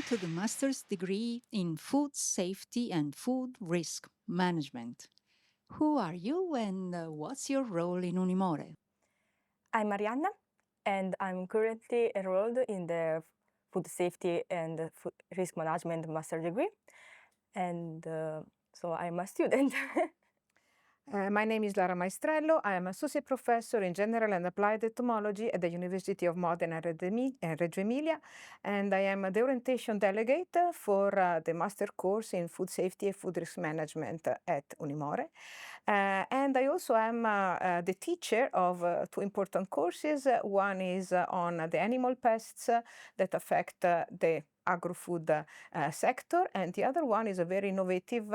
to the master's degree in food safety and food risk management. Who are you and what's your role in Unimore? I'm Marianna, and I'm currently enrolled in the Food Safety and Food Risk Management Master degree. And so I'm a student. My name is Lara Maestrello. I am Associate Professor in General and Applied Entomology at the University of Modena and Reggio Emilia, and I am the Orientation Delegate for the Master course in Food Safety and Food Risk Management at Unimore. And I also am the teacher of two important courses. One is on the animal pests that affect the agro-food sector, and the other one is a very innovative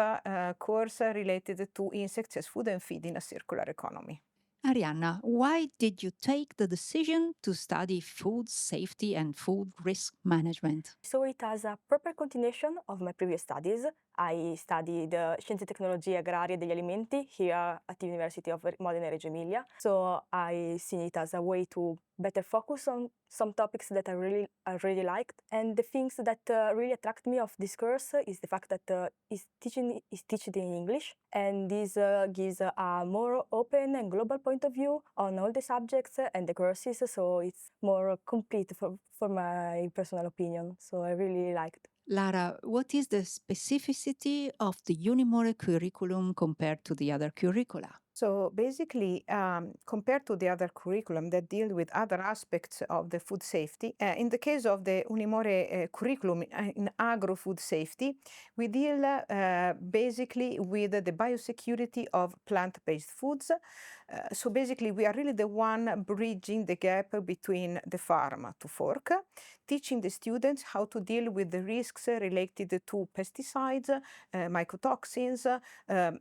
course related to insects as food and feed in a circular economy. Arianna, why did you take the decision to study food safety and food risk management? So it has a proper continuation of my previous studies. I studied Scienze e Tecnologie Agrarie degli Alimenti here at the University of Modena e Reggio Emilia. So I see it as a way to better focus on some topics that I really liked. And the things that really attract me of this course is the fact that it's teached in English. And this gives a more open and global point of view on all the subjects and the courses. So it's more complete for my personal opinion. So I really liked. Lara, what is the specificity of the Unimore curriculum compared to the other curricula? So basically, compared to the other curriculum that deal with other aspects of the food safety, in the case of the Unimore curriculum in agro-food safety, we deal basically with the biosecurity of plant-based foods. So basically, we are really the one bridging the gap between the farm to fork, teaching the students how to deal with the risks related to pesticides, mycotoxins,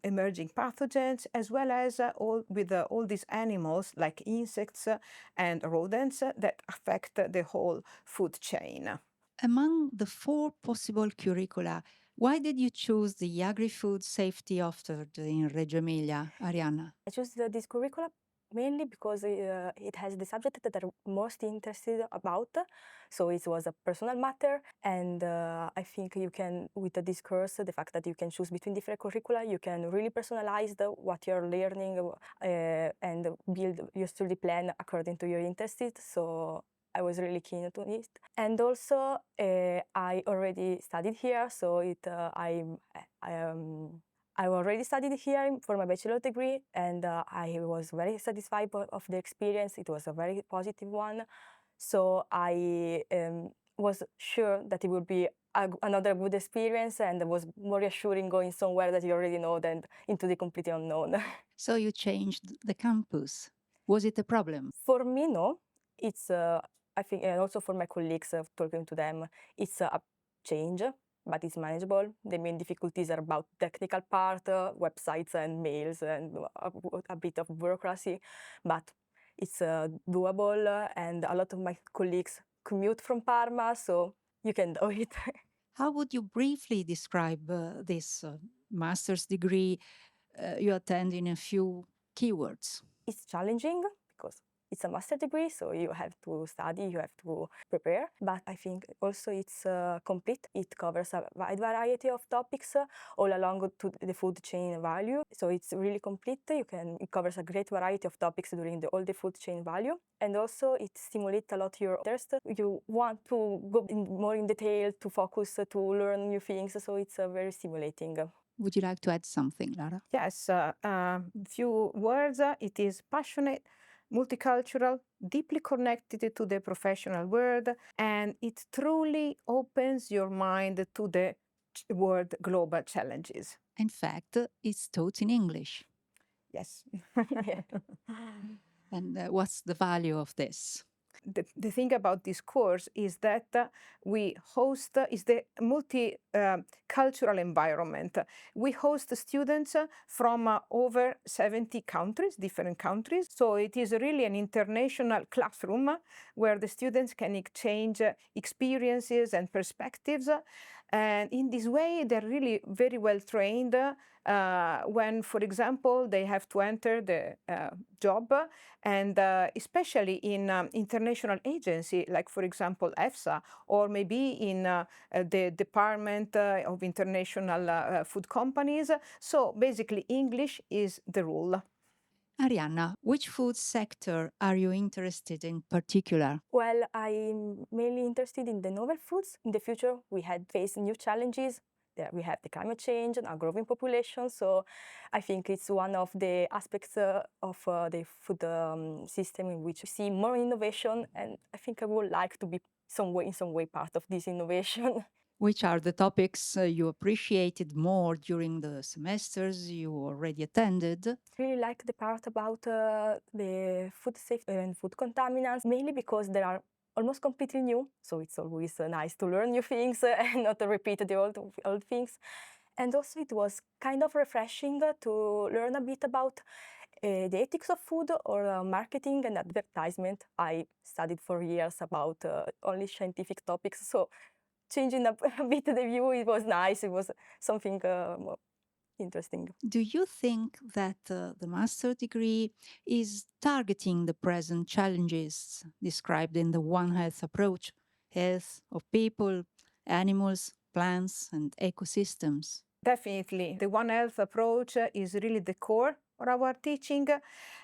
emerging pathogens, as well as all these animals like insects and rodents that affect the whole food chain. Among the four possible curricula, why did you choose the agri-food safety offered in Reggio Emilia, Arianna? I chose this curriculum mainly because it has the subject that I'm most interested about. So it was a personal matter, and I think you can, with this course, the fact that you can choose between different curricula, you can really personalize what you're learning and build your study plan according to your interests. So I was really keen to it. And also, I already studied here, so I already studied here for my bachelor degree, and I was very satisfied of the experience. It was a very positive one. So I was sure that it would be another good experience, and it was more reassuring going somewhere that you already know than into the completely unknown. So you changed the campus. Was it a problem? For me, no. It's, I think, and also for my colleagues, talking to them, it's a change, but it's manageable. The main difficulties are about technical part, websites and mails, and a bit of bureaucracy, but it's doable, and a lot of my colleagues commute from Parma, so you can do it. How would you briefly describe this master's degree you attend in a few keywords? It's challenging because it's a master degree, so you have to study, you have to prepare. But I think also it's complete. It covers a wide variety of topics all along to the food chain value. So it's really complete. It covers a great variety of topics during all the food chain value. And also it stimulates a lot your interest. You want to go more in detail, to focus, to learn new things. So it's very stimulating. Would you like to add something, Lara? Yes, few words. It is passionate, multicultural, deeply connected to the professional world, and it truly opens your mind to the world global challenges. In fact, it's taught in English. Yes. Yeah. And what's the value of this? The thing about this course is that we host is the multicultural environment. We host students from over 70 countries, different countries. So it is really an international classroom where the students can exchange experiences and perspectives. And in this way, they're really very well trained when, for example, they have to enter the job, and especially in international agency, like, for example, EFSA, or maybe in the Department of International Food Companies. So basically, English is the rule. Arianna, which food sector are you interested in particular? Well, I'm mainly interested in the novel foods. In the future, we had faced new challenges. We have the climate change and our growing population. So I think it's one of the aspects of the food system in which we see more innovation. And I think I would like to be in some way part of this innovation. Which are the topics you appreciated more during the semesters you already attended? Really like the part about the food safety and food contaminants, mainly because they are almost completely new. So it's always nice to learn new things and not to repeat the old things. And also it was kind of refreshing to learn a bit about the ethics of food or marketing and advertisement. I studied for years about only scientific topics, so changing a bit the view, it was nice. It was something more interesting. Do you think that the master degree is targeting the present challenges described in the One Health approach, health of people, animals, plants, and ecosystems? Definitely. The One Health approach is really the core of our teaching,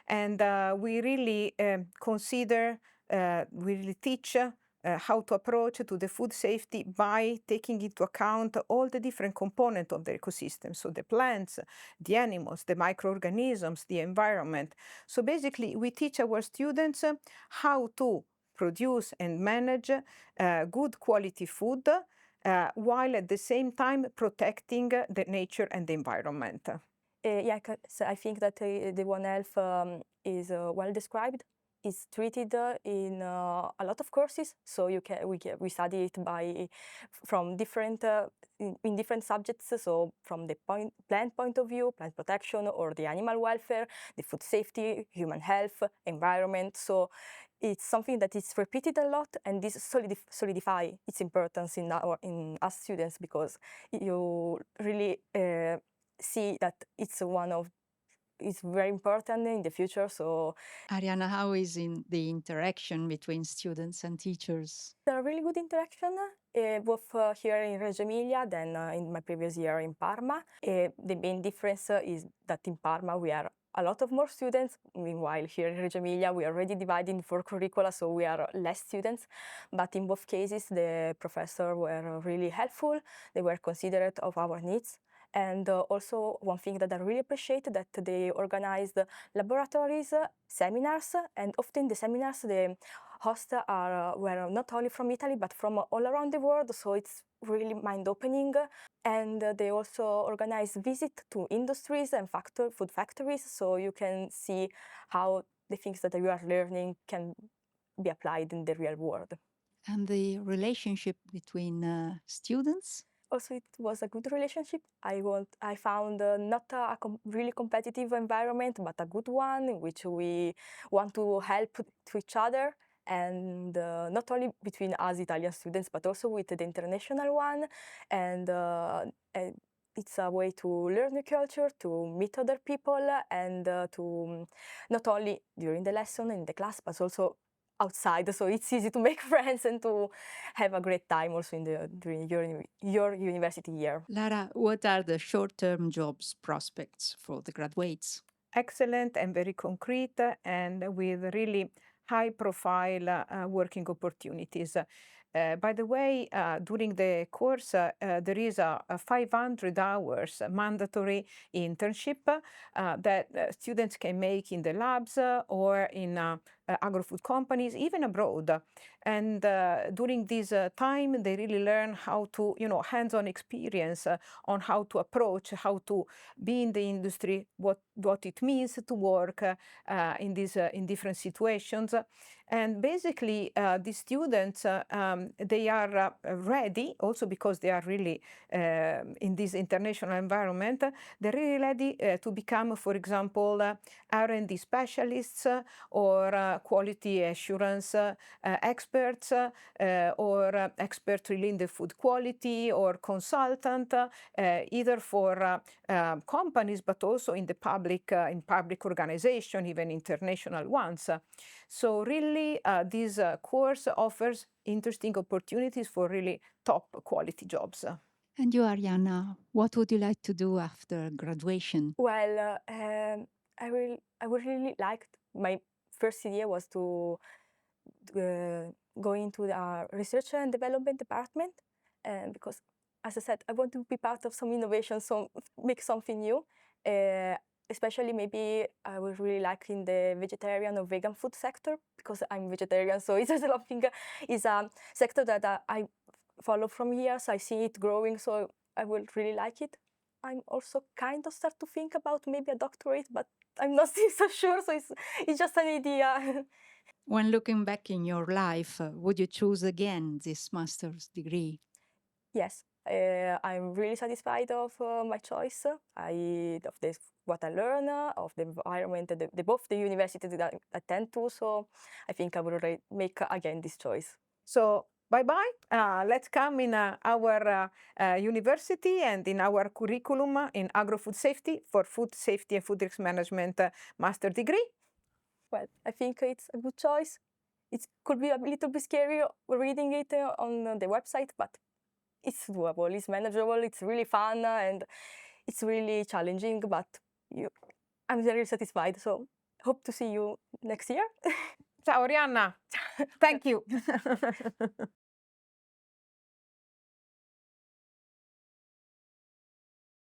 and we really consider, we really teach how to approach to the food safety by taking into account all the different components of the ecosystem. So the plants, the animals, the microorganisms, the environment. So basically, we teach our students how to produce and manage good quality food while at the same time protecting the nature and the environment. Yeah, so I think that the One Health is well described. It's treated in a lot of courses, so we study it from different in different subjects. So from the plant point of view, plant protection, or the animal welfare, the food safety, human health, environment. So it's something that is repeated a lot, and this solidify its importance in us students, because you really see that it's very important in the future. So Ariana, how is in the interaction between students and teachers? there are really good interaction, both here in Reggio Emilia than in my previous year in Parma. The main difference is that in Parma we are a lot of more students. Meanwhile, here in Reggio Emilia, we are already divided in 4 curricula, so we are less students. But in both cases, the professors were really helpful. They were considerate of our needs. And also one thing that I really appreciate, that they organized laboratories, seminars, and often the seminars, the hosts were not only from Italy, but from all around the world. So it's really mind-opening. And they also organize visit to industries and food factories, so you can see how the things that you are learning can be applied in the real world. And the relationship between students? Also, it was a good relationship. I found not a really competitive environment, but a good one in which we want to help to each other, and not only between us Italian students, but also with the international one. And it's a way to learn the culture, to meet other people, and to not only during the lesson in the class, but also outside. So it's easy to make friends and to have a great time also during your university year. Lara, what are the short-term jobs prospects for the graduates? Excellent and very concrete, and with really high profile working opportunities. By the way, during the course, there is a 500 hours mandatory internship that students can make in the labs or in agro-food companies, even abroad. And during this time, they really learn how to, hands-on experience on how to approach, how to be in the industry, what it means to work in different situations. And basically, the students, they are ready, also because they are really in this international environment, they're really ready to become, for example, R&D specialists or quality assurance experts or experts really in the food quality or consultant, either for companies but also in public organization, even international ones. So really this course offers interesting opportunities for really top quality jobs. And you, Arianna, what would you like to do after graduation? Well, I would really like, my first idea was to go into the research and development department, because, as I said, I want to be part of some innovation, so make something new. Especially maybe I would really like in the vegetarian or vegan food sector, because I'm vegetarian, so it's something, is a sector that I follow from years. I see it growing, so I will really like it. I'm also kind of start to think about maybe a doctorate, but I'm not still so sure, so it's just an idea. When looking back in your life, would you choose again this master's degree? Yes, I'm really satisfied of my choice. Of this, what I learn, of the environment, both the university that I attend to. So I think I will make again this choice. So bye-bye. Let's come in our university and in our curriculum in agro-food safety for food safety and food risk management master degree. Well, I think it's a good choice. It could be a little bit scary reading it on the website, but it's doable, it's manageable, it's really fun, and it's really challenging, but I'm very satisfied. So hope to see you next year. Ciao, Orianna. Thank you.